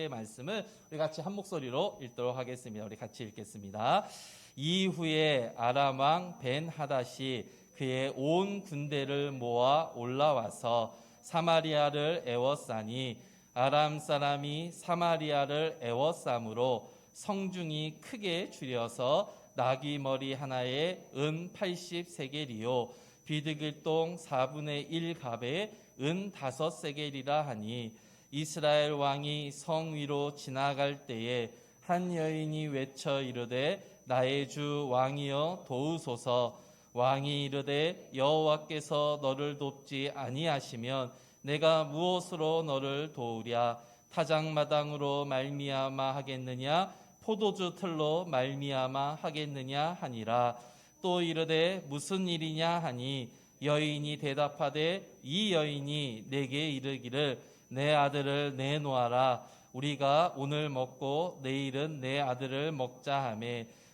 말씀을 우리 같이 한 목소리로 읽도록 하겠습니다. 우리 같이 읽겠습니다. 이후에 아람 왕 벤 하닷이 그의 온 군대를 모아 올라와서 사마리아를 애워싸니 아람 사람이 사마리아를 애워싸므로 성중이 크게 줄여서 나귀 머리 하나에 은 80세겔이요 비드길동 4분의 1갑에 은 5세겔이라 하니 이스라엘 왕이 성 위로 지나갈 때에 한 여인이 외쳐 이르되 나의 주 왕이여 도우소서. 왕이 이르되 여호와께서 너를 돕지 아니하시면 내가 무엇으로 너를 도우랴. 타작마당으로 말미암아 하겠느냐 포도주 틀로 말미암아 하겠느냐 하니라. 또 이르되 무슨 일이냐 하니 여인이 대답하되 이 여인이 내게 이르기를 내 아들을 내놓아라. 우리가 오늘 먹고 내일은 내 아들을 먹자 하며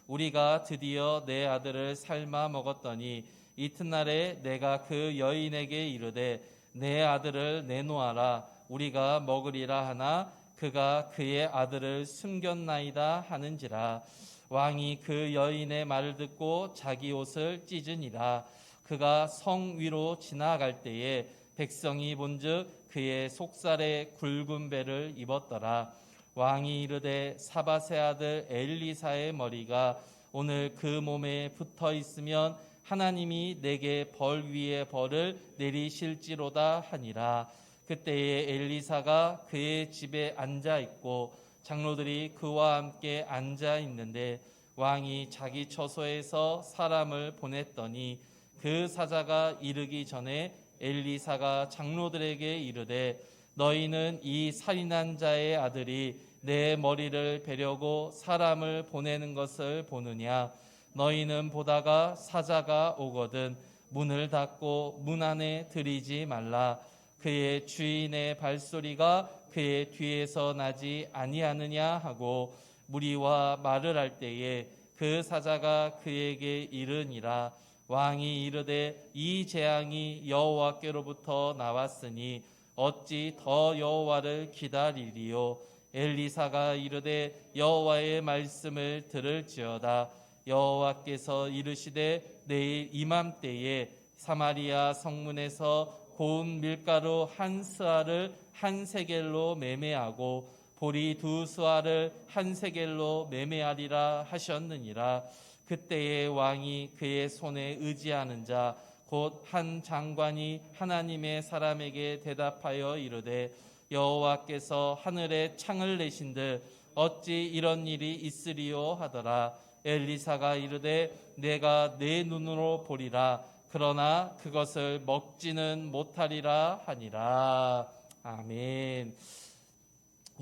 우리가 드디어 내 아들을 삶아 먹었더니 이튿날에 내가 그 여인에게 이르되 내 아들을 내놓아라. 우리가 먹으리라 하나 그가 그의 아들을 숨겼나이다 하는지라. 왕이 그 여인의 말을 듣고 자기 옷을 찢으니라. 그가 성 위로 지나갈 때에 백성이 본즉 그의 속살에 굵은 배를 입었더라. 왕이 이르되 사밧의 아들 엘리사의 머리가 오늘 그 몸에 붙어 있으면 하나님이 내게 벌 위에 벌을 내리실지로다 하니라. 그때에 엘리사가 그의 집에 앉아 있고 장로들이 그와 함께 앉아 있는데 왕이 자기 처소에서 사람을 보냈더니 그 사자가 이르기 전에 엘리사가 장로들에게 이르되 너희는 이 살인한 자의 아들이 내 머리를 베려고 사람을 보내는 것을 보느냐. 너희는 보다가 사자가 오거든 문을 닫고 문 안에 들이지 말라. 그의 주인의 발소리가 그의 뒤에서 나지 아니하느냐 하고 무리와 말을 할 때에 그 사자가 그에게 이르니라. 왕이 이르되 이 재앙이 여호와께로부터 나왔으니 어찌 더 여호와를 기다리리요. 엘리사가 이르되 여호와의 말씀을 들을지어다. 여호와께서 이르시되 내일 이맘때에 사마리아 성문에서 고운 밀가루 한 스아를 한 세겔로 매매하고 보리 2스아를 한 세겔로 매매하리라 하셨느니라. 그때에 왕이 그의 손에 의지하는 자 곧 한 장관이 하나님의 사람에게 대답하여 이르되 여호와께서 하늘에 창을 내신들 어찌 이런 일이 있으리요 하더라. 엘리사가 이르되 내가 내 눈으로 보리라. 그러나 그것을 먹지는 못하리라 하니라. 아멘.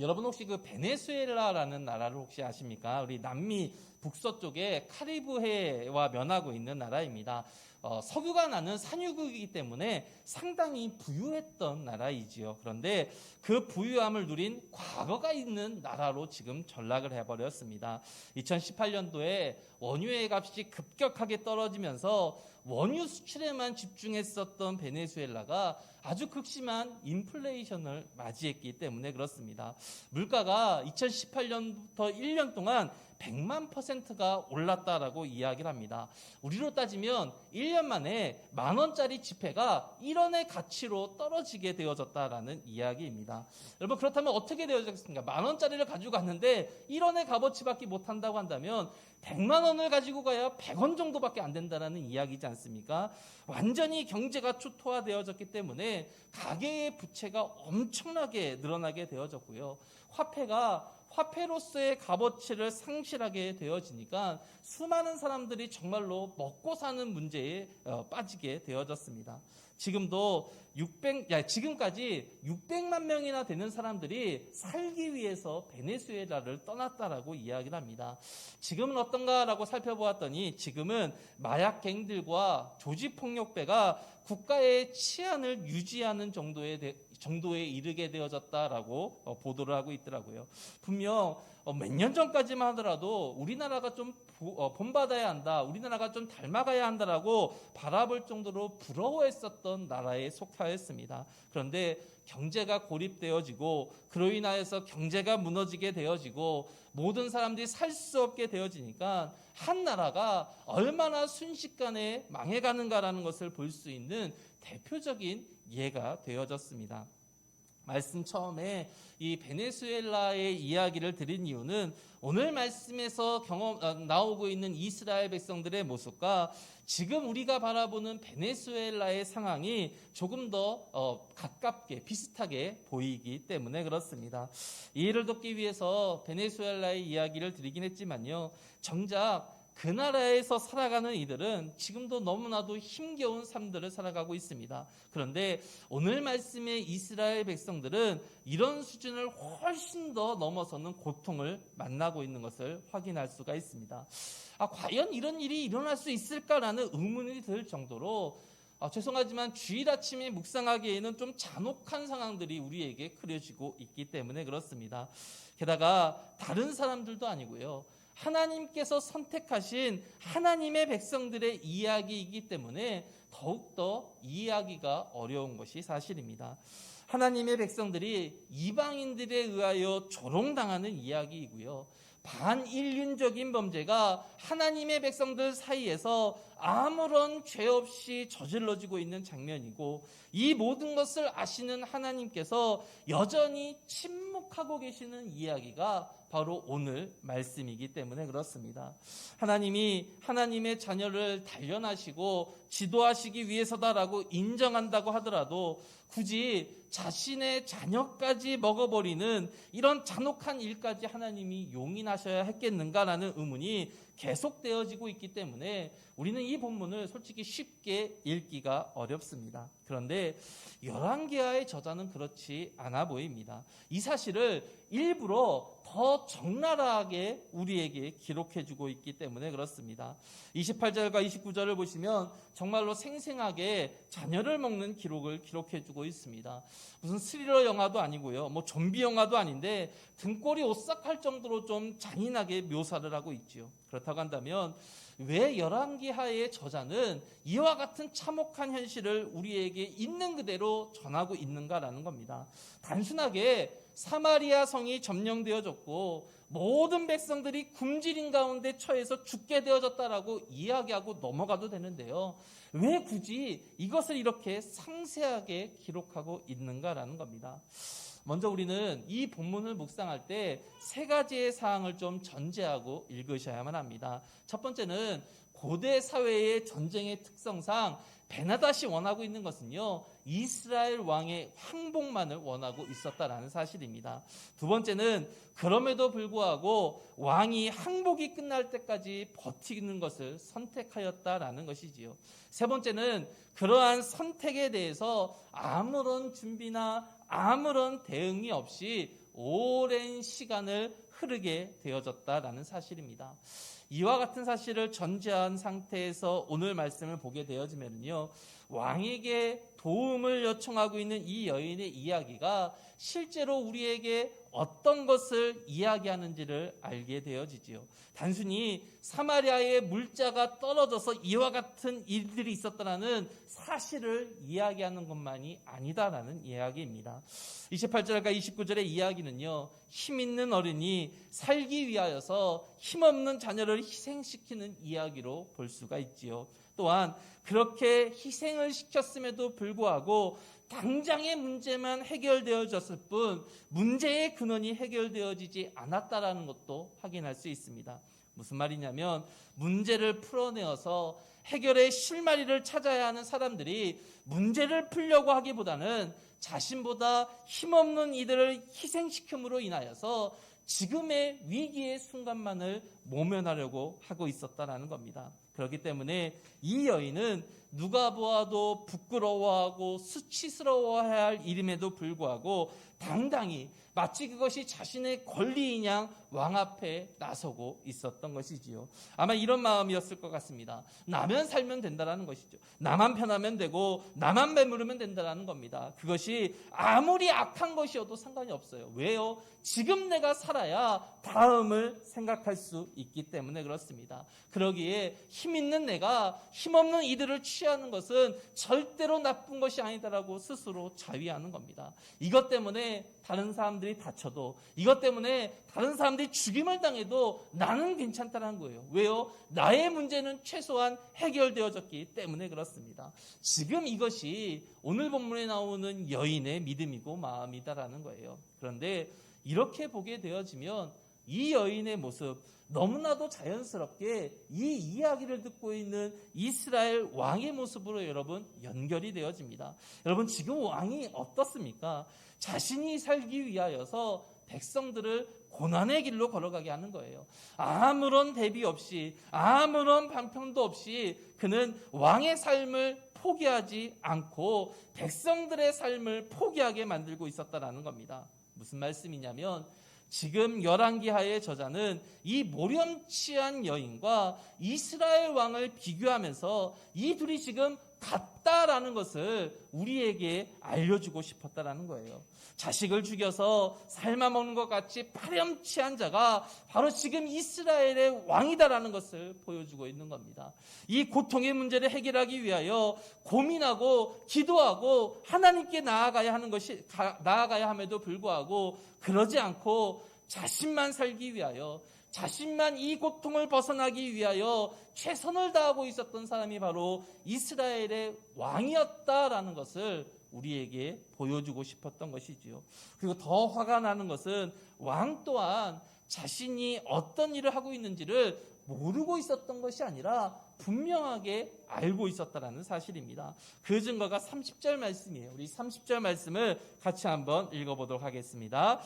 여러분 혹시 그 베네수엘라라는 나라를 혹시 아십니까? 우리 남미 북서쪽에 카리브해와 면하고 있는 나라입니다. 석유가 나는 산유국이기 때문에 상당히 부유했던 나라이지요. 그런데 그 부유함을 누린 과거가 있는 나라로 지금 전락을 해버렸습니다. 2018년도에 원유의 값이 급격하게 떨어지면서 원유 수출에만 집중했었던 베네수엘라가 아주 극심한 인플레이션을 맞이했기 때문에 그렇습니다. 물가가 2018년부터 1년 동안 100만%가 올랐다라고 이야기를 합니다. 우리로 따지면 1년 만에 10,000원짜리 지폐가 1원의 가치로 떨어지게 되어졌다라는 이야기입니다. 여러분 그렇다면 어떻게 되어졌습니까? 10,000원짜리를 가지고 갔는데 1원의 값어치밖에 못한다고 한다면 100만 원을 가지고 가야 100원 정도밖에 안 된다는 이야기지 않습니까? 완전히 경제가 초토화되어졌기 때문에 가계의 부채가 엄청나게 늘어나게 되어졌고요. 화폐로서의 값어치를 상실하게 되어지니까 수많은 사람들이 정말로 먹고 사는 문제에 빠지게 되어졌습니다. 지금까지 600만 명이나 되는 사람들이 살기 위해서 베네수엘라를 떠났다라고 이야기를 합니다. 지금은 어떤가라고 살펴보았더니 지금은 마약갱들과 조직폭력배가 국가의 치안을 유지하는 정도에 이르게 되어졌다라고 보도를 하고 있더라고요. 분명 몇 년 전까지만 하더라도 우리나라가 좀 본받아야 한다, 우리나라가 좀 닮아가야 한다라고 바라볼 정도로 부러워했었던 나라에 속하였습니다. 그런데 경제가 고립되어지고 그로 인하여서 경제가 무너지게 되어지고 모든 사람들이 살 수 없게 되어지니까 한 나라가 얼마나 순식간에 망해가는가라는 것을 볼 수 있는 대표적인 예가 되어졌습니다. 말씀 처음에 이 베네수엘라의 이야기를 드린 이유는 오늘 말씀에서 나오고 있는 이스라엘 백성들의 모습과 지금 우리가 바라보는 베네수엘라의 상황이 조금 더 가깝게 비슷하게 보이기 때문에 그렇습니다. 이해를 돕기 위해서 베네수엘라의 이야기를 드리긴 했지만요, 정작 그 나라에서 살아가는 이들은 지금도 너무나도 힘겨운 삶들을 살아가고 있습니다. 그런데 오늘 말씀의 이스라엘 백성들은 이런 수준을 훨씬 더 넘어서는 고통을 만나고 있는 것을 확인할 수가 있습니다. 과연 이런 일이 일어날 수 있을까라는 의문이 들 정도로 죄송하지만 주일 아침에 묵상하기에는 좀 잔혹한 상황들이 우리에게 그려지고 있기 때문에 그렇습니다. 게다가 다른 사람들도 아니고요, 하나님께서 선택하신 하나님의 백성들의 이야기이기 때문에 더욱더 이해하기가 어려운 것이 사실입니다. 하나님의 백성들이 이방인들에 의하여 조롱당하는 이야기이고요, 반인륜적인 범죄가 하나님의 백성들 사이에서 아무런 죄 없이 저질러지고 있는 장면이고, 이 모든 것을 아시는 하나님께서 여전히 침묵하고 계시는 이야기가 바로 오늘 말씀이기 때문에 그렇습니다. 하나님이 하나님의 자녀를 단련하시고 지도하시기 위해서다라고 인정한다고 하더라도 굳이 자신의 자녀까지 먹어버리는 이런 잔혹한 일까지 하나님이 용인하셔야 했겠는가라는 의문이 계속되어지고 있기 때문에 우리는 이 본문을 솔직히 쉽게 읽기가 어렵습니다. 그런데 열왕기하의 저자는 그렇지 않아 보입니다. 이 사실을 일부러 더 적나라하게 우리에게 기록해주고 있기 때문에 그렇습니다. 28절과 29절을 보시면 정말로 생생하게 자녀를 먹는 기록을 기록해주고 있습니다. 무슨 스리러 영화도 아니고요, 좀비 영화도 아닌데 등골이 오싹할 정도로 좀 잔인하게 묘사를 하고 있지요. 그렇다고 한다면 왜 열왕기하의 저자는 이와 같은 참혹한 현실을 우리에게 있는 그대로 전하고 있는가라는 겁니다. 단순하게 사마리아 성이 점령되어졌고 모든 백성들이 굶주린 가운데 처해서 죽게 되어졌다라고 이야기하고 넘어가도 되는데요, 왜 굳이 이것을 이렇게 상세하게 기록하고 있는가라는 겁니다. 먼저 우리는 이 본문을 묵상할 때 세 가지의 사항을 좀 전제하고 읽으셔야만 합니다. 첫 번째는 고대 사회의 전쟁의 특성상 베나닷이 원하고 있는 것은요, 이스라엘 왕의 황복만을 원하고 있었다라는 사실입니다. 두 번째는 그럼에도 불구하고 왕이 항복이 끝날 때까지 버티는 것을 선택하였다라는 것이지요. 세 번째는 그러한 선택에 대해서 아무런 준비나 아무런 대응이 없이 오랜 시간을 흐르게 되어졌다라는 사실입니다. 이와 같은 사실을 전제한 상태에서 오늘 말씀을 보게 되어지면요, 왕에게 도움을 요청하고 있는 이 여인의 이야기가 실제로 우리에게 어떤 것을 이야기하는지를 알게 되어지지요. 단순히 사마리아의 물자가 떨어져서 이와 같은 일들이 있었다는 사실을 이야기하는 것만이 아니다라는 이야기입니다. 28절과 29절의 이야기는요, 힘 있는 어른이 살기 위하여서 힘없는 자녀를 희생시키는 이야기로 볼 수가 있지요. 또한 그렇게 희생을 시켰음에도 불구하고 당장의 문제만 해결되어졌을 뿐 문제의 근원이 해결되어지지 않았다라는 것도 확인할 수 있습니다. 무슨 말이냐면 문제를 풀어내어서 해결의 실마리를 찾아야 하는 사람들이 문제를 풀려고 하기보다는 자신보다 힘없는 이들을 희생시킴으로 인하여서 지금의 위기의 순간만을 모면하려고 하고 있었다라는 겁니다. 그렇기 때문에 이 여인은 누가 보아도 부끄러워하고 수치스러워해야 할 일임에도 불구하고 당당히 마치 그것이 자신의 권리인 양 왕 앞에 나서고 있었던 것이지요. 아마 이런 마음이었을 것 같습니다. 나만 살면 된다라는 것이죠. 나만 편하면 되고 나만 배부르면 된다라는 겁니다. 그것이 아무리 악한 것이어도 상관이 없어요. 왜요? 지금 내가 살아야 다음을 생각할 수 있기 때문에 그렇습니다. 그러기에 힘 있는 내가 힘없는 이들을 취하는 것은 절대로 나쁜 것이 아니다라고 스스로 자위하는 겁니다. 이것 때문에 다른 사람들이 다쳐도, 이것 때문에 다른 사람들이 죽임을 당해도 나는 괜찮다는 거예요. 왜요? 나의 문제는 최소한 해결되어졌기 때문에 그렇습니다. 지금 이것이 오늘 본문에 나오는 여인의 믿음이고 마음이다라는 거예요. 그런데 이렇게 보게 되어지면 이 여인의 모습, 너무나도 자연스럽게 이 이야기를 듣고 있는 이스라엘 왕의 모습으로 여러분 연결이 되어집니다. 여러분, 지금 왕이 어떻습니까? 자신이 살기 위하여서 백성들을 고난의 길로 걸어가게 하는 거예요. 아무런 대비 없이, 아무런 반평도 없이 그는 왕의 삶을 포기하지 않고 백성들의 삶을 포기하게 만들고 있었다라는 겁니다. 무슨 말씀이냐면, 지금 열왕기하의 저자는 이 모렴치한 여인과 이스라엘 왕을 비교하면서 이 둘이 지금 같다라는 것을 우리에게 알려주고 싶었다라는 거예요. 자식을 죽여서 삶아먹는 것 같이 파렴치한 자가 바로 지금 이스라엘의 왕이다라는 것을 보여주고 있는 겁니다. 이 고통의 문제를 해결하기 위하여 고민하고 기도하고 하나님께 나아가야 함에도 불구하고 그러지 않고 자신만 살기 위하여, 자신만 이 고통을 벗어나기 위하여 최선을 다하고 있었던 사람이 바로 이스라엘의 왕이었다라는 것을 우리에게 보여주고 싶었던 것이지요. 그리고 더 화가 나는 것은 왕 또한 자신이 어떤 일을 하고 있는지를 모르고 있었던 것이 아니라 분명하게 알고 있었다라는 사실입니다. 그 증거가 30절 말씀이에요. 우리 30절 말씀을 같이 한번 읽어보도록 하겠습니다.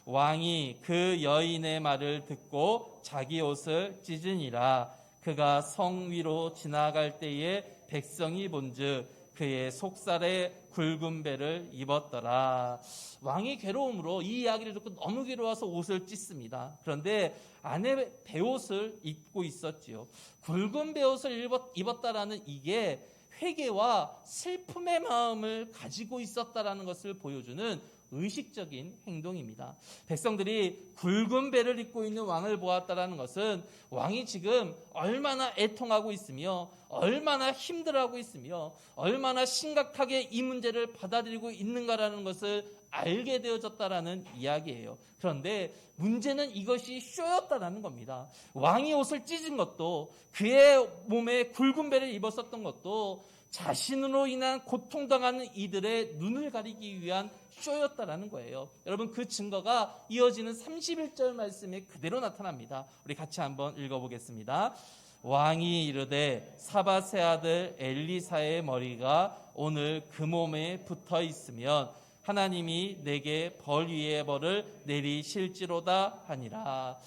왕이 그 여인의 말을 듣고 자기 옷을 찢으니라. 그가 성 위로 지나갈 때에 백성이 본즉 그의 속살에 굵은 배를 입었더라. 왕이 괴로움으로 이 이야기를 듣고 너무 괴로워서 옷을 찢습니다. 그런데 안에 베옷을 입고 있었지요. 굵은 베옷을 입었다라는 이게 회개와 슬픔의 마음을 가지고 있었다라는 것을 보여주는 의식적인 행동입니다. 백성들이 굵은 배를 입고 있는 왕을 보았다라는 것은 왕이 지금 얼마나 애통하고 있으며 얼마나 힘들어하고 있으며 얼마나 심각하게 이 문제를 받아들이고 있는가라는 것을 알게 되어졌다라는 이야기예요. 그런데 문제는 이것이 쇼였다라는 겁니다. 왕이 옷을 찢은 것도, 그의 몸에 굵은 배를 입었었던 것도 자신으로 인한 고통당하는 이들의 눈을 가리기 위한 쇼였다라는 거예요. 여러분, 그 증거가 이어지는 31절 말씀에 그대로 나타납니다. 우리 같이 한번 읽어보겠습니다. 왕이 이르되 사밧의 아들 엘리사의 머리가 오늘 그 몸에 붙어 있으면 하나님이 내게 벌 위에 벌을 내리실지로다 하니라.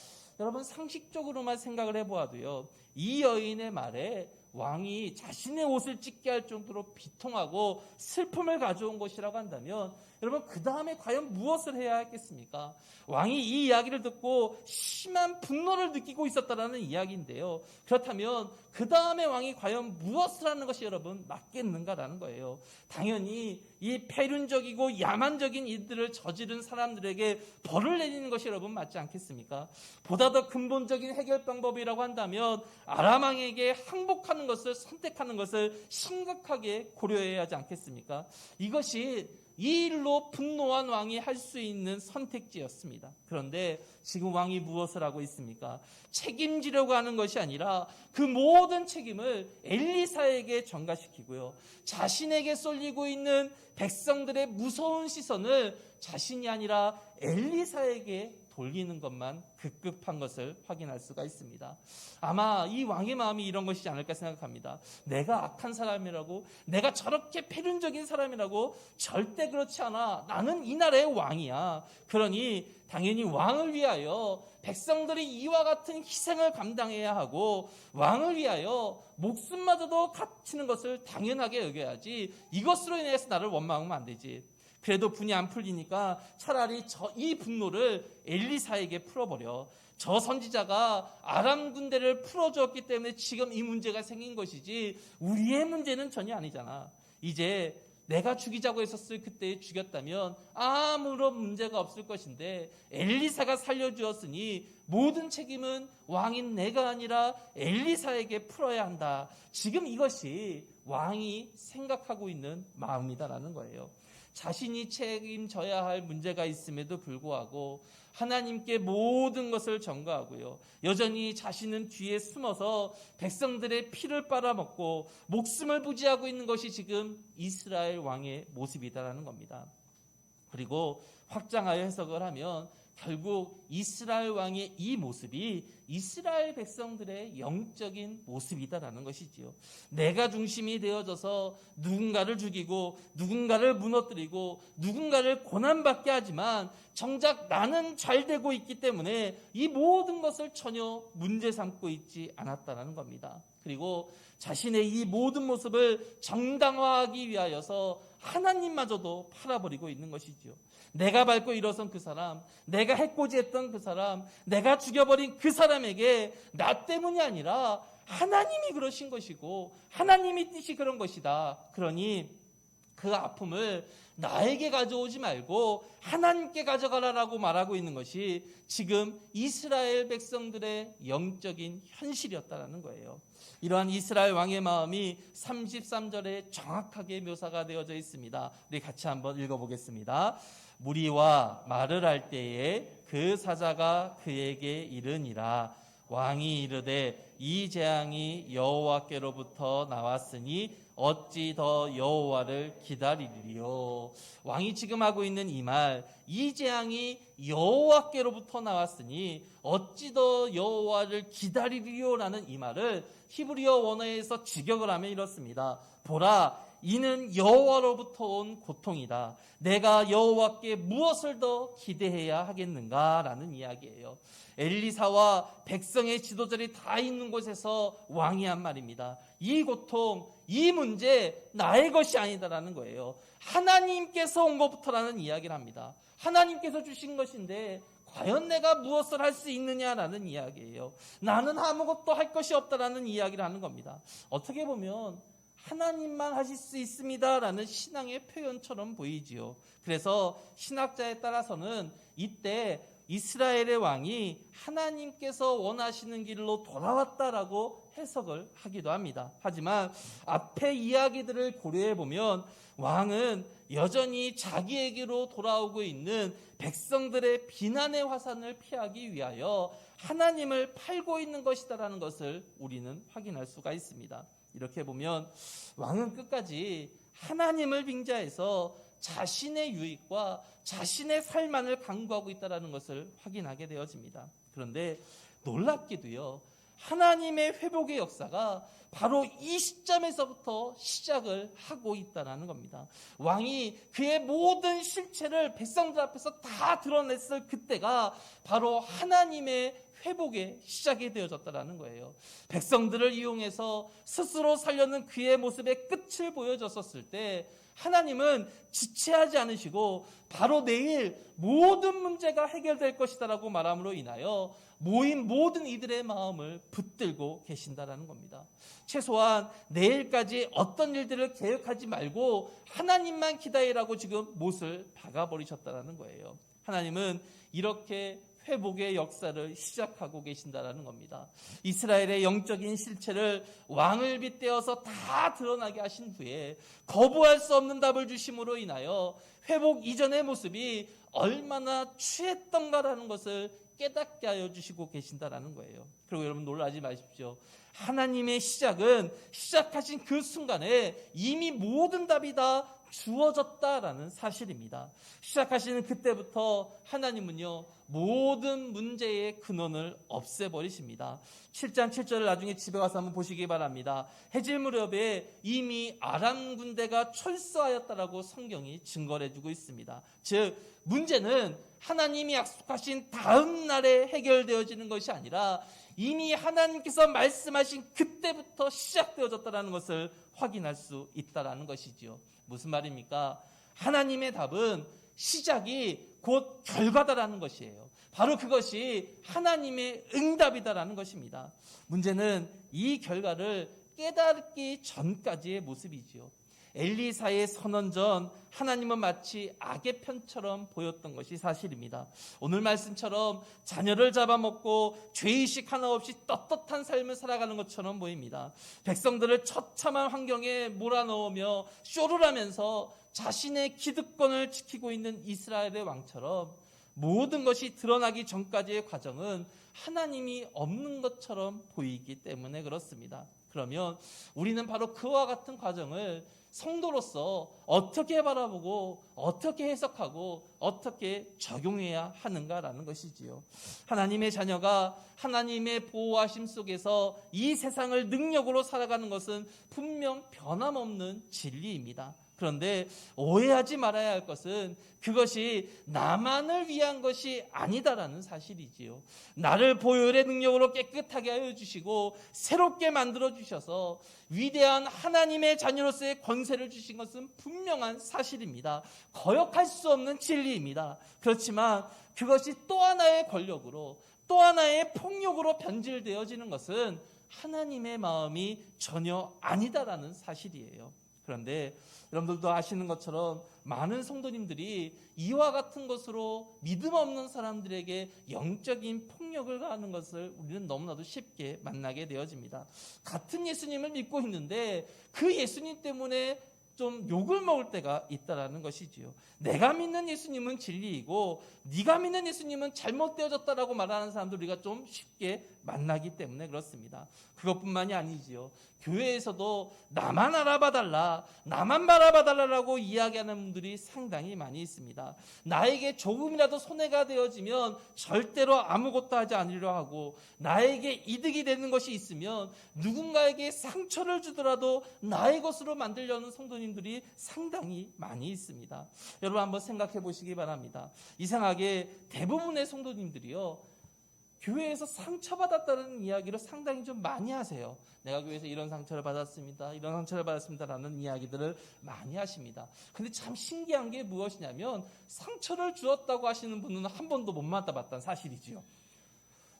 여러분, 상식적으로만 생각을 해보아도요, 이 여인의 말에 왕이 자신의 옷을 찢게 할 정도로 비통하고 슬픔을 가져온 것이라고 한다면 여러분, 그 다음에 과연 무엇을 해야 했겠습니까? 왕이 이 이야기를 듣고 심한 분노를 느끼고 있었다라는 이야기인데요. 그렇다면 그 다음에 왕이 과연 무엇을 하는 것이 여러분 맞겠는가라는 거예요. 당연히 이 폐륜적이고 야만적인 일들을 저지른 사람들에게 벌을 내리는 것이 여러분 맞지 않겠습니까? 보다 더 근본적인 해결 방법이라고 한다면 아람 왕에게 항복하는 것을 선택하는 것을 심각하게 고려해야 하지 않겠습니까? 이것이 이 일로 분노한 왕이 할 수 있는 선택지였습니다. 그런데 지금 왕이 무엇을 하고 있습니까? 책임지려고 하는 것이 아니라 그 모든 책임을 엘리사에게 전가시키고요, 자신에게 쏠리고 있는 백성들의 무서운 시선을 자신이 아니라 엘리사에게 돌리는 것만 급급한 것을 확인할 수가 있습니다. 아마 이 왕의 마음이 이런 것이지 않을까 생각합니다. 내가 악한 사람이라고, 내가 저렇게 패륜적인 사람이라고? 절대 그렇지 않아. 나는 이 나라의 왕이야. 그러니 당연히 왕을 위하여 백성들이 이와 같은 희생을 감당해야 하고, 왕을 위하여 목숨마저도 갇히는 것을 당연하게 여겨야지, 이것으로 인해서 나를 원망하면 안 되지. 그래도 분이 안 풀리니까 차라리 이 분노를 엘리사에게 풀어버려. 저 선지자가 아람 군대를 풀어주었기 때문에 지금 이 문제가 생긴 것이지 우리의 문제는 전혀 아니잖아. 이제 내가 죽이자고 했었을 그때 죽였다면 아무런 문제가 없을 것인데 엘리사가 살려주었으니 모든 책임은 왕인 내가 아니라 엘리사에게 풀어야 한다. 지금 이것이 왕이 생각하고 있는 마음이다라는 거예요. 자신이 책임져야 할 문제가 있음에도 불구하고 하나님께 모든 것을 전가하고요, 여전히 자신은 뒤에 숨어서 백성들의 피를 빨아먹고 목숨을 부지하고 있는 것이 지금 이스라엘 왕의 모습이다라는 겁니다. 그리고 확장하여 해석을 하면 결국 이스라엘 왕의 이 모습이 이스라엘 백성들의 영적인 모습이다라는 것이지요. 내가 중심이 되어져서 누군가를 죽이고 누군가를 무너뜨리고 누군가를 고난받게 하지만 정작 나는 잘 되고 있기 때문에 이 모든 것을 전혀 문제 삼고 있지 않았다는 겁니다. 그리고 자신의 이 모든 모습을 정당화하기 위하여서 하나님마저도 팔아버리고 있는 것이지요. 내가 밟고 일어선 그 사람, 내가 해코지했던 그 사람, 내가 죽여버린 그 사람에게 나 때문이 아니라 하나님이 그러신 것이고 하나님이 뜻이 그런 것이다. 그러니 그 아픔을 나에게 가져오지 말고 하나님께 가져가라라고 말하고 있는 것이 지금 이스라엘 백성들의 영적인 현실이었다는 거예요. 이러한 이스라엘 왕의 마음이 33절에 정확하게 묘사가 되어져 있습니다. 우리 같이 한번 읽어보겠습니다. 무리와 말을 할 때에 그 사자가 그에게 이르니라. 왕이 이르되 이 재앙이 여호와께로부터 나왔으니 어찌 더 여호와를 기다리리요. 왕이 지금 하고 있는 이 말, 이 재앙이 여호와께로부터 나왔으니 어찌 더 여호와를 기다리리요라는 이 말을 히브리어 원어에서 직역을 하면 이렇습니다. 보라, 이는 여호와로부터 온 고통이다. 내가 여호와께 무엇을 더 기대해야 하겠는가라는 이야기예요. 엘리사와 백성의 지도자들이 다 있는 곳에서 왕이 한 말입니다. 이 고통, 이 문제 나의 것이 아니다라는 거예요. 하나님께서 온 것부터라는 이야기를 합니다. 하나님께서 주신 것인데 과연 내가 무엇을 할 수 있느냐라는 이야기예요. 나는 아무것도 할 것이 없다라는 이야기를 하는 겁니다. 어떻게 보면 하나님만 하실 수 있습니다라는 신앙의 표현처럼 보이지요. 그래서 신학자에 따라서는 이때 이스라엘의 왕이 하나님께서 원하시는 길로 돌아왔다라고 해석을 하기도 합니다. 하지만 앞의 이야기들을 고려해 보면 왕은 여전히 자기에게로 돌아오고 있는 백성들의 비난의 화산을 피하기 위하여 하나님을 팔고 있는 것이다라는 것을 우리는 확인할 수가 있습니다. 이렇게 보면 왕은 끝까지 하나님을 빙자해서 자신의 유익과 자신의 삶만을 강구하고 있다는 것을 확인하게 되어집니다. 그런데 놀랍게도요, 하나님의 회복의 역사가 바로 이 시점에서부터 시작을 하고 있다는 겁니다. 왕이 그의 모든 실체를 백성들 앞에서 다 드러냈을 그때가 바로 하나님의 회복의 시작이 되어졌다는 거예요. 백성들을 이용해서 스스로 살려는 그의 모습의 끝을 보여줬었을 때 하나님은 지체하지 않으시고 바로 내일 모든 문제가 해결될 것이다라고 말함으로 인하여 모인 모든 이들의 마음을 붙들고 계신다라는 겁니다. 최소한 내일까지 어떤 일들을 계획하지 말고 하나님만 기다리라고 지금 못을 박아버리셨다라는 거예요. 하나님은 이렇게 회복의 역사를 시작하고 계신다라는 겁니다. 이스라엘의 영적인 실체를 왕을 빗대어서 다 드러나게 하신 후에 거부할 수 없는 답을 주심으로 인하여 회복 이전의 모습이 얼마나 취했던가라는 것을 깨닫게 하여 주시고 계신다라는 거예요. 그리고 여러분 놀라지 마십시오. 하나님의 시작은 시작하신 그 순간에 이미 모든 답이 다 주어졌다라는 사실입니다. 시작하시는 그때부터 하나님은요, 모든 문제의 근원을 없애버리십니다. 7장 7절을 나중에 집에 가서 한번 보시기 바랍니다. 해질 무렵에 이미 아람 군대가 철수하였다라고 성경이 증거를 해주고 있습니다. 즉 문제는 하나님이 약속하신 다음 날에 해결되어지는 것이 아니라 이미 하나님께서 말씀하신 그때부터 시작되어졌다는 것을 확인할 수 있다는 것이지요. 무슨 말입니까? 하나님의 답은 시작이 곧 결과다라는 것이에요. 바로 그것이 하나님의 응답이다라는 것입니다. 문제는 이 결과를 깨닫기 전까지의 모습이지요. 엘리사의 선언 전 하나님은 마치 악의 편처럼 보였던 것이 사실입니다. 오늘 말씀처럼 자녀를 잡아먹고 죄의식 하나 없이 떳떳한 삶을 살아가는 것처럼 보입니다. 백성들을 처참한 환경에 몰아넣으며 쇼를 하면서 자신의 기득권을 지키고 있는 이스라엘의 왕처럼 모든 것이 드러나기 전까지의 과정은 하나님이 없는 것처럼 보이기 때문에 그렇습니다. 그러면 우리는 바로 그와 같은 과정을 성도로서 어떻게 바라보고 어떻게 해석하고 어떻게 적용해야 하는가라는 것이지요. 하나님의 자녀가 하나님의 보호하심 속에서 이 세상을 능력으로 살아가는 것은 분명 변함없는 진리입니다. 그런데 오해하지 말아야 할 것은 그것이 나만을 위한 것이 아니다라는 사실이지요. 나를 보혈의 능력으로 깨끗하게 하여 주시고 새롭게 만들어 주셔서 위대한 하나님의 자녀로서의 권세를 주신 것은 분명한 사실입니다. 거역할 수 없는 진리입니다. 그렇지만 그것이 또 하나의 권력으로 또 하나의 폭력으로 변질되어지는 것은 하나님의 마음이 전혀 아니다라는 사실이에요. 그런데 여러분들도 아시는 것처럼 많은 성도님들이 이와 같은 것으로 믿음 없는 사람들에게 영적인 폭력을 가하는 것을 우리는 너무나도 쉽게 만나게 되어집니다. 같은 예수님을 믿고 있는데 그 예수님 때문에 좀 욕을 먹을 때가 있다라는 것이지요. 내가 믿는 예수님은 진리이고 네가 믿는 예수님은 잘못되어졌다라고 말하는 사람들 우리가 좀 쉽게 만나기 때문에 그렇습니다. 그것뿐만이 아니지요. 교회에서도 나만 알아봐달라, 나만 바라봐달라고 이야기하는 분들이 상당히 많이 있습니다. 나에게 조금이라도 손해가 되어지면 절대로 아무것도 하지 않으려 하고 나에게 이득이 되는 것이 있으면 누군가에게 상처를 주더라도 나의 것으로 만들려는 성도님들이 상당히 많이 있습니다. 여러분 한번 생각해 보시기 바랍니다. 이상하게 대부분의 성도님들이요, 교회에서 상처받았다는 이야기를 상당히 좀 많이 하세요. 내가 교회에서 이런 상처를 받았습니다. 이런 상처를 받았습니다라는 이야기들을 많이 하십니다. 근데 참 신기한 게 무엇이냐면 상처를 주었다고 하시는 분은 한 번도 못 만나봤다는 사실이지요.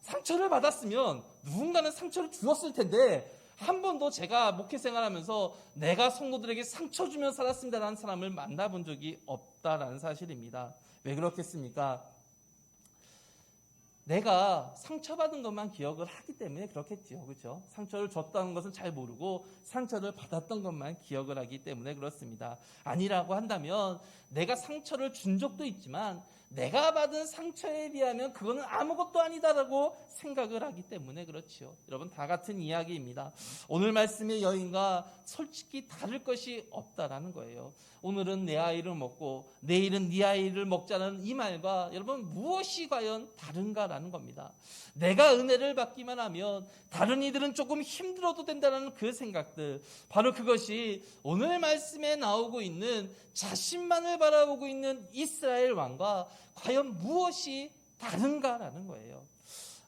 상처를 받았으면 누군가는 상처를 주었을 텐데 한 번도 제가 목회 생활하면서 내가 성도들에게 상처 주며 살았습니다라는 사람을 만나본 적이 없다라는 사실입니다. 왜 그렇겠습니까? 내가 상처받은 것만 기억을 하기 때문에 그렇겠지요. 그렇죠? 상처를 줬다는 것은 잘 모르고 상처를 받았던 것만 기억을 하기 때문에 그렇습니다. 아니라고 한다면 내가 상처를 준 적도 있지만 내가 받은 상처에 비하면 그거는 아무것도 아니다라고 생각을 하기 때문에 그렇지요. 여러분 다 같은 이야기입니다. 오늘 말씀의 여인과 솔직히 다를 것이 없다라는 거예요. 오늘은 내 아이를 먹고 내일은 네 아이를 먹자는 이 말과 여러분 무엇이 과연 다른가라는 겁니다. 내가 은혜를 받기만 하면 다른 이들은 조금 힘들어도 된다는 그 생각들, 바로 그것이 오늘 말씀에 나오고 있는 자신만을 바라보고 있는 이스라엘 왕과 과연 무엇이 다른가라는 거예요.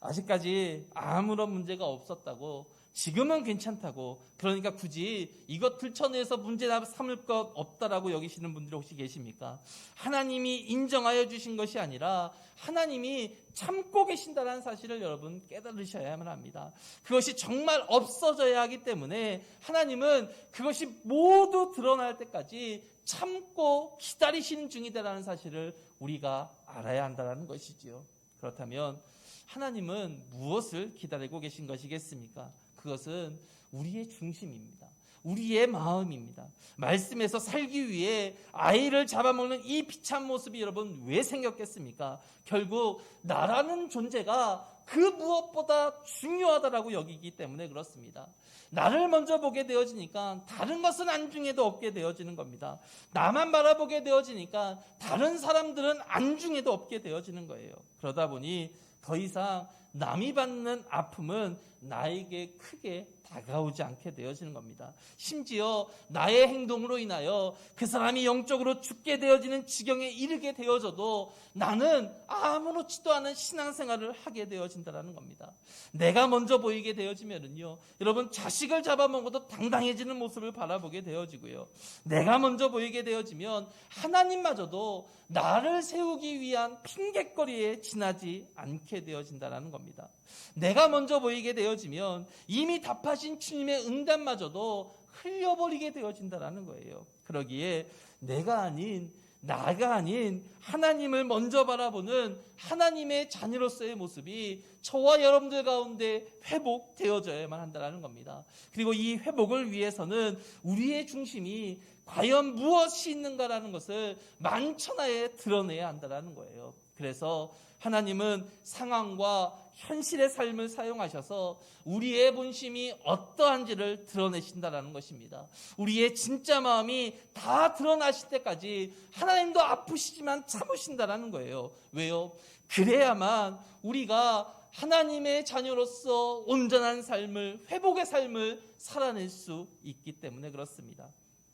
아직까지 아무런 문제가 없었다고, 지금은 괜찮다고, 그러니까 굳이 이것 들춰내서 문제 삼을 것 없다라고 여기시는 분들이 혹시 계십니까? 하나님이 인정하여 주신 것이 아니라 하나님이 참고 계신다는 사실을 여러분 깨달으셔야만 합니다. 그것이 정말 없어져야 하기 때문에 하나님은 그것이 모두 드러날 때까지 참고 기다리시는 중이다라는 사실을 우리가 알아야 한다는 것이지요. 그렇다면 하나님은 무엇을 기다리고 계신 것이겠습니까? 그것은 우리의 중심입니다. 우리의 마음입니다. 말씀에서 살기 위해 아이를 잡아먹는 이 비참 모습이 여러분 왜 생겼겠습니까? 결국 나라는 존재가 그 무엇보다 중요하다라고 여기기 때문에 그렇습니다. 나를 먼저 보게 되어지니까 다른 것은 안중에도 없게 되어지는 겁니다. 나만 바라보게 되어지니까 다른 사람들은 안중에도 없게 되어지는 거예요. 그러다 보니 더 이상 남이 받는 아픔은 나에게 크게 다가오지 않게 되어지는 겁니다. 심지어 나의 행동으로 인하여 그 사람이 영적으로 죽게 되어지는 지경에 이르게 되어져도 나는 아무렇지도 않은 신앙생활을 하게 되어진다는 겁니다. 내가 먼저 보이게 되어지면요, 여러분 자식을 잡아먹어도 당당해지는 모습을 바라보게 되어지고요, 내가 먼저 보이게 되어지면 하나님마저도 나를 세우기 위한 핑곗거리에 지나지 않게 되어진다는 겁니다. 내가 먼저 보이게 되어지면 이미 답하신 주님의 응답마저도 흘려버리게 되어진다는 거예요. 그러기에 내가 아닌, 나가 아닌 하나님을 먼저 바라보는 하나님의 자녀로서의 모습이 저와 여러분들 가운데 회복되어져야만 한다는 겁니다. 그리고 이 회복을 위해서는 우리의 중심이 과연 무엇이 있는가라는 것을 만천하에 드러내야 한다는 거예요. 그래서 하나님은 상황과 현실의 삶을 사용하셔서 우리의 본심이 어떠한지를 드러내신다는 것입니다. 우리의 진짜 마음이 다 드러나실 때까지 하나님도 아프시지만 참으신다는 거예요. 왜요? 그래야만 우리가 하나님의 자녀로서 온전한 삶을, 회복의 삶을 살아낼 수 있기 때문에 그렇습니다.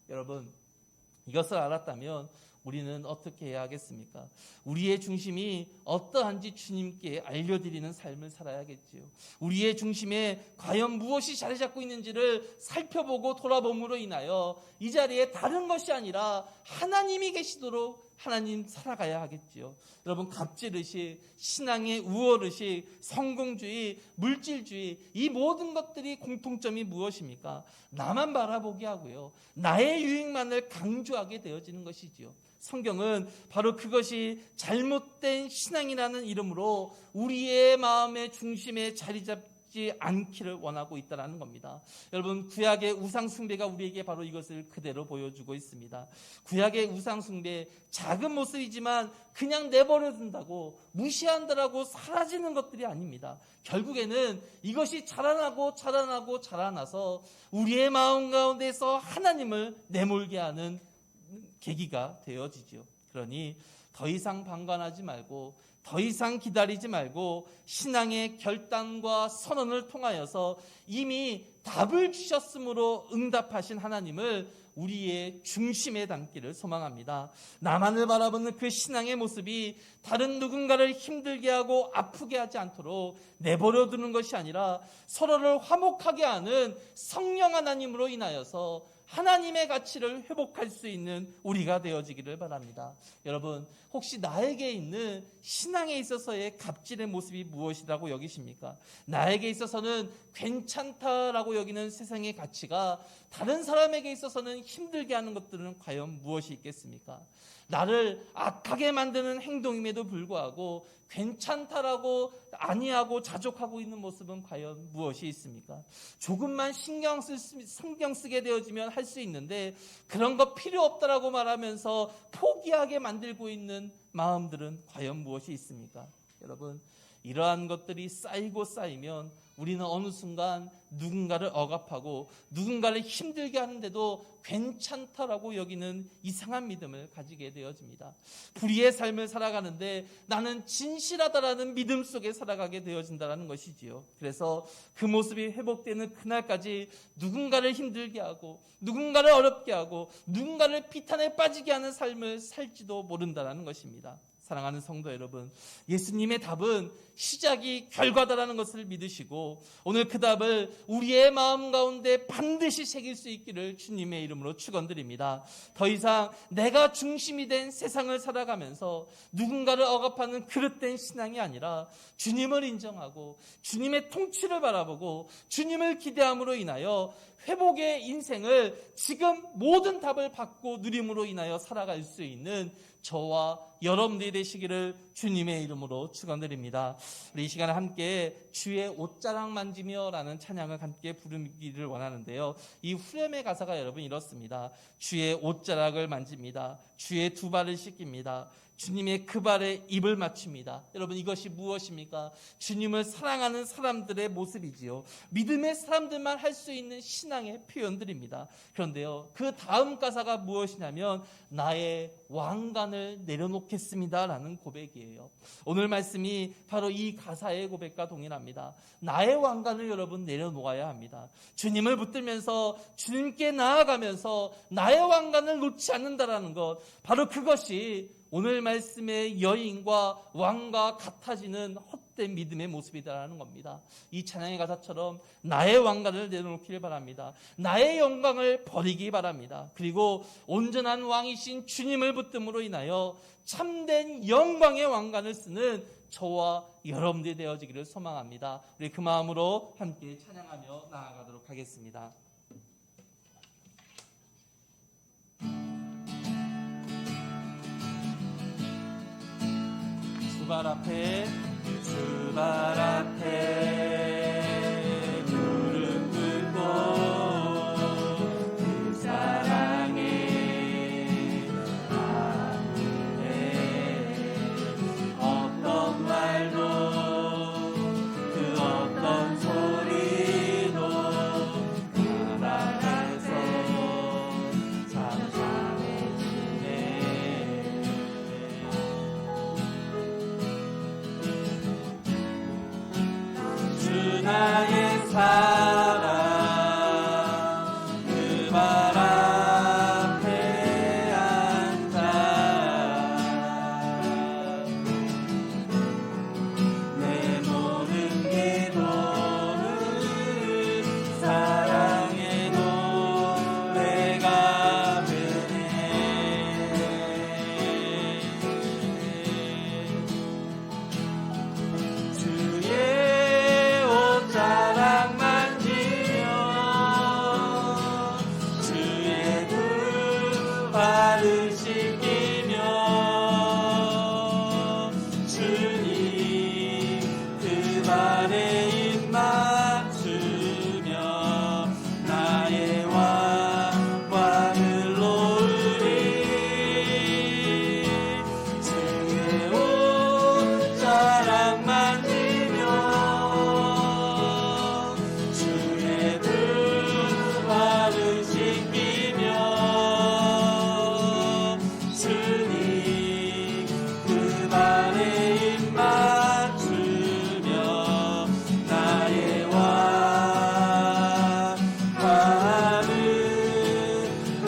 여러분, 이것을 알았다면 우리는 어떻게 해야 하겠습니까? 우리의 중심이 어떠한지 주님께 알려드리는 삶을 살아야겠지요. 우리의 중심에 과연 무엇이 자리 잡고 있는지를 살펴보고 돌아봄으로 인하여 이 자리에 다른 것이 아니라 하나님이 계시도록 하나님 살아가야 하겠지요. 여러분, 갑질의식, 신앙의 우월의식, 성공주의, 물질주의, 이 모든 것들이 공통점이 무엇입니까? 나만 바라보게 하고요, 나의 유익만을 강조하게 되어지는 것이지요. 성경은 바로 그것이 잘못된 신앙이라는 이름으로 우리의 마음의 중심에 자리 잡지 않기를 원하고 있다는 겁니다. 여러분, 구약의 우상숭배가 우리에게 바로 이것을 그대로 보여주고 있습니다. 구약의 우상숭배, 작은 모습이지만 그냥 내버려둔다고, 무시한다라고 사라지는 것들이 아닙니다. 결국에는 이것이 자라나서 우리의 마음 가운데서 하나님을 내몰게 하는 계기가 되어지죠. 그러니 더 이상 방관하지 말고, 더 이상 기다리지 말고 신앙의 결단과 선언을 통하여서 이미 답을 주셨으므로 응답하신 하나님을 우리의 중심에 담기를 소망합니다. 나만을 바라보는 그 신앙의 모습이 다른 누군가를 힘들게 하고 아프게 하지 않도록 내버려두는 것이 아니라 서로를 화목하게 하는 성령 하나님으로 인하여서 하나님의 가치를 회복할 수 있는 우리가 되어지기를 바랍니다. 여러분, 혹시 나에게 있는 신앙에 있어서의 갑질의 모습이 무엇이라고 여기십니까? 나에게 있어서는 괜찮다라고 여기는 세상의 가치가 다른 사람에게 있어서는 힘들게 하는 것들은 과연 무엇이 있겠습니까? 나를 악하게 만드는 행동임에도 불구하고 괜찮다라고 아니하고 자족하고 있는 모습은 과연 무엇이 있습니까? 조금만 신경 쓰게 되어지면 할 수 있는데 그런 거 필요 없다라고 말하면서 포기하게 만들고 있는 마음들은 과연 무엇이 있습니까? 여러분, 이러한 것들이 쌓이면 우리는 어느 순간 누군가를 억압하고 누군가를 힘들게 하는데도 괜찮다라고 여기는 이상한 믿음을 가지게 되어집니다. 불의의 삶을 살아가는데 나는 진실하다라는 믿음 속에 살아가게 되어진다는 것이지요. 그래서 그 모습이 회복되는 그날까지 누군가를 힘들게 하고 누군가를 어렵게 하고 누군가를 비탄에 빠지게 하는 삶을 살지도 모른다는 것입니다. 사랑하는 성도 여러분, 예수님의 답은 시작이 결과다라는 것을 믿으시고 오늘 그 답을 우리의 마음 가운데 반드시 새길 수 있기를 주님의 이름으로 축원드립니다. 더 이상 내가 중심이 된 세상을 살아가면서 누군가를 억압하는 그릇된 신앙이 아니라 주님을 인정하고 주님의 통치를 바라보고 주님을 기대함으로 인하여 회복의 인생을 지금 모든 답을 받고 누림으로 인하여 살아갈 수 있는 저와 여러분들이 되시기를 주님의 이름으로 축원드립니다. 우리 이 시간에 함께 주의 옷자락 만지며 라는 찬양을 함께 부르기를 원하는데요. 이 후렴의 가사가 여러분 이렇습니다. 주의 옷자락을 만집니다. 주의 두 발을 씻깁니다. 주님의 그 발에 입을 맞춥니다. 여러분, 이것이 무엇입니까? 주님을 사랑하는 사람들의 모습이지요. 믿음의 사람들만 할 수 있는 신앙의 표현들입니다. 그런데요, 그 다음 가사가 무엇이냐면 나의 왕관을 내려놓겠습니다 라는 고백이에요. 오늘 말씀이 바로 이 가사의 고백과 동일합니다. 나의 왕관을 여러분 내려놓아야 합니다. 주님을 붙들면서 주님께 나아가면서 나의 왕관을 놓지 않는다라는 것, 바로 그것이 오늘 말씀의 여인과 왕과 같아지는 헛된 믿음의 모습이다라는 겁니다. 이 찬양의 가사처럼 나의 왕관을 내려놓기를 바랍니다. 나의 영광을 버리기 바랍니다. 그리고 온전한 왕이신 주님을 붙듦으로 인하여 참된 영광의 왕관을 쓰는 저와 여러분들이 되어지기를 소망합니다. 우리 그 마음으로 함께 찬양하며 나아가도록 하겠습니다. 주발 앞에 무릎 꿇고 그 사랑에 아무래 어떤 말도 그 어떤 소리도 가라앉아서 참 잘해주네. 주 나의 사랑 그 발 앞에 앉아 내 모든 기도는 사랑의 노래가 되네. 주의 옷자락 만지며 주의 두 발을 씻기며 주님 그 발에 입 맞추며 나의 왕관을 놓으리. 주의 옷자락 만지며 주의 두 발을 씻기며 주님 그 발에 입 맞추며 나의 왕관을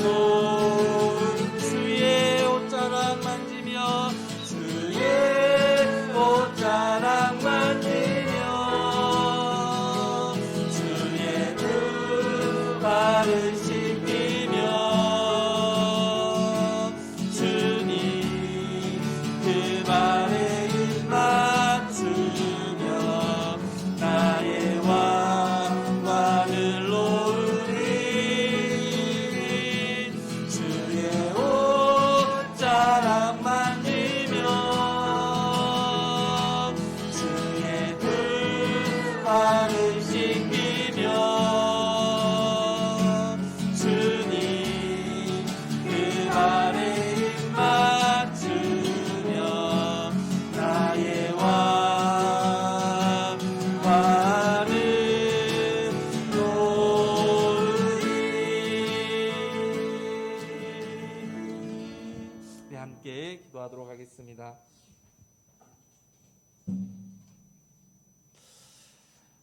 놓은 주의 옷자락 만지며 주의 옷자락 만지며 주의 두 발을 씻기며 주님 그 발에 입 맞추며 나의 왕관을 놓으리. 주의 옷자락 만지며 주의 두 발을 씻기며 주님 그 발에 입 맞추며 나의 왕관을 놓으리. 우리 함께 기도하도록 하겠습니다.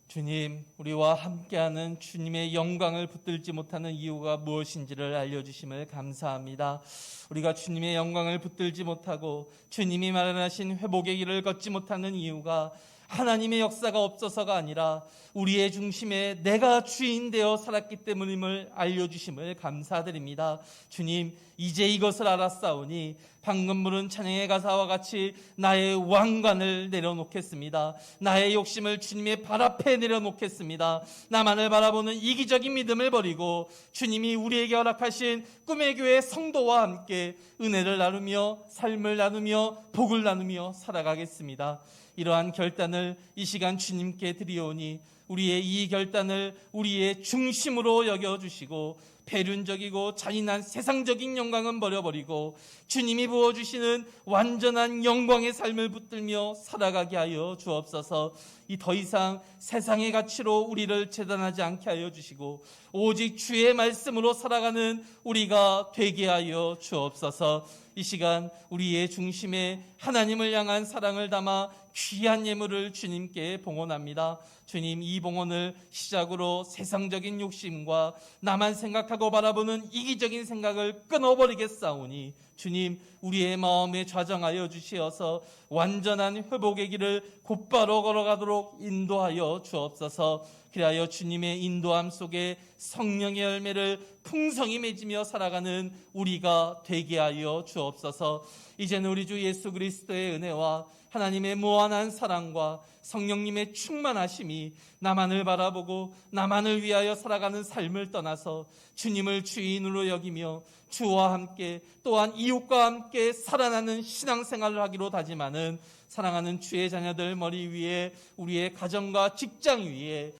주님, 우리와 함께하는 주님의 영광을 붙들지 못하는 이유가 무엇인지를 알려주심을 감사합니다. 우리가 주님의 영광을 붙들지 못하고 주님이 마련하신 회복의 길을 걷지 못하는 이유가 하나님의 역사가 없어서가 아니라 우리의 중심에 내가 주인 되어 살았기 때문임을 알려주심을 감사드립니다. 주님, 이제 이것을 알았사오니 방금 부른 찬양의 가사와 같이 나의 왕관을 내려놓겠습니다. 나의 욕심을 주님의 발 앞에 내려놓겠습니다. 나만을 바라보는 이기적인 믿음을 버리고 주님이 우리에게 허락하신 꿈의 교회 성도와 함께 은혜를 나누며 삶을 나누며 복을 나누며 살아가겠습니다. 이러한 결단을 이 시간 주님께 드리오니 우리의 이 결단을 우리의 중심으로 여겨주시고 배륜적이고 잔인한 세상적인 영광은 버려버리고 주님이 부어주시는 완전한 영광의 삶을 붙들며 살아가게 하여 주옵소서. 이 더 이상 세상의 가치로 우리를 재단하지 않게 하여 주시고 오직 주의 말씀으로 살아가는 우리가 되게 하여 주옵소서. 이 시간 우리의 중심에 하나님을 향한 사랑을 담아 귀한 예물을 주님께 봉헌합니다. 주님, 이 봉헌을 시작으로 세상적인 욕심과 나만 생각하고 바라보는 이기적인 생각을 끊어버리겠사오니 주님, 우리의 마음에 좌정하여 주시어서 완전한 회복의 길을 곧바로 걸어가도록 인도하여 주옵소서. 그리하여 주님의 인도함 속에 성령의 열매를 풍성히 맺으며 살아가는 우리가 되게 하여 주옵소서. 이제는 우리 주 예수 그리스도의 은혜와 하나님의 무한한 사랑과 성령님의 충만하심이 나만을 바라보고 나만을 위하여 살아가는 삶을 떠나서 주님을 주인으로 여기며 주와 함께 또한 이웃과 함께 살아나는 신앙생활을 하기로 다짐하는 사랑하는 주의 자녀들 머리 위에 우리의 가정과 직장 위에